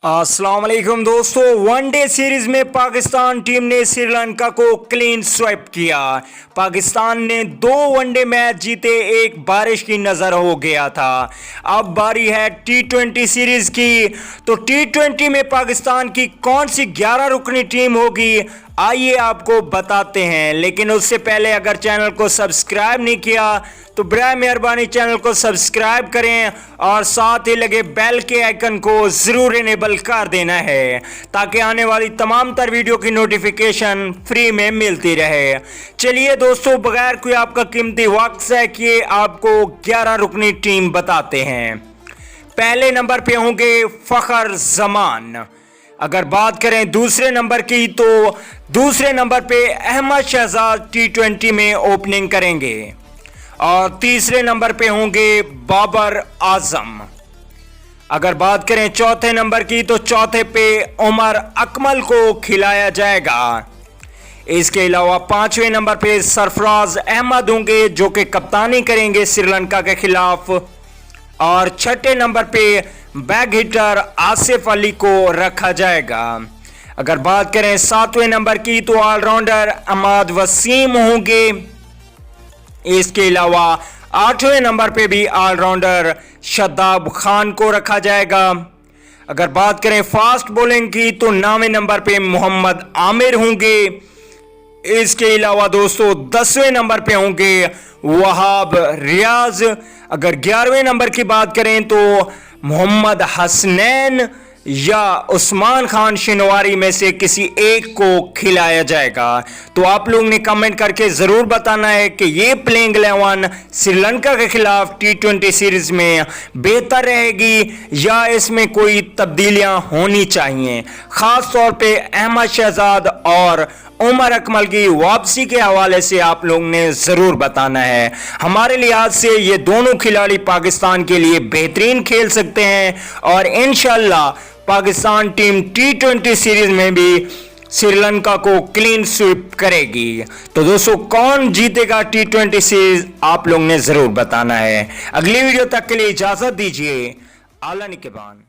अस्सलाम वालेकुम दोस्तों, वनडे सीरीज में पाकिस्तान टीम ने श्रीलंका को क्लीन स्वीप किया। पाकिस्तान ने 2 वनडे मैच जीते, एक बारिश की नज़र हो गया था। अब बारी है T20 सीरीज की। तो T20 में पाकिस्तान की कौन सी 11 रुकनी टीम होगी, आइए आपको बताते हैं। लेकिन उससे पहले अगर चैनल को सब्सक्राइब नहीं किया तो बराए मेहरबानी चैनल को सब्सक्राइब करें और साथ ही लगे बेल के आइकन को ज़रूर इनेबल कर देना है ताकि आने वाली तमाम तर वीडियो की नोटिफिकेशन फ्री में मिलती रहे। चलिए दोस्तों, बगैर कोई आपका कीमती वक्त है कि आपको 11 रुकनी टीम बताते हैं। पहले नंबर पे होंगे फ़खर जमान। अगर बात करें दूसरे नंबर की तो दूसरे नंबर पे अहमद शहजाद T20 में ओपनिंग करेंगे और तीसरे नंबर पे होंगे बाबर आजम। अगर बात करें चौथे नंबर की तो चौथे पे उमर अकमल को खिलाया जाएगा। इसके अलावा पांचवें नंबर पे सरफराज अहमद होंगे जो कि कप्तानी करेंगे श्रीलंका के खिलाफ। और छठे नंबर पे बैक हिटर आसिफ अली को रखा जाएगा। अगर बात करें सातवें नंबर की तो ऑलराउंडर अहमद वसीम होंगे। इसके अलावा आठवें नंबर पे भी ऑलराउंडर शादाब खान को रखा जाएगा। अगर बात करें फास्ट बॉलिंग की तो 9वें नंबर पे मोहम्मद आमिर होंगे। इसके अलावा दोस्तों 10वें नंबर पे होंगे वहाब रियाज। अगर 11वें नंबर की बात करें तो मोहम्मद हसनैन या उस्मान खान शिनवारी में से किसी एक को खिलाया जाएगा। तो आप लोग ने कमेंट करके ज़रूर बताना है कि ये प्लेइंग 11 श्रीलंका के खिलाफ T20 सीरीज में बेहतर रहेगी या इसमें कोई तब्दीलियां होनी चाहिए। ख़ास तौर पे अहमद शहजाद और उमर अकमल की वापसी के हवाले से आप लोग ने ज़रूर बताना है। हमारे लिहाज से ये दोनों खिलाड़ी पाकिस्तान के लिए बेहतरीन खेल सकते हैं और इंशाल्लाह पाकिस्तान टीम T20 सीरीज में भी श्रीलंका को क्लीन स्वीप करेगी। तो दोस्तों, कौन जीतेगा T20 सीरीज आप लोग ने ज़रूर बताना है। अगली वीडियो तक के लिए इजाज़त दीजिए। आला निगहबान।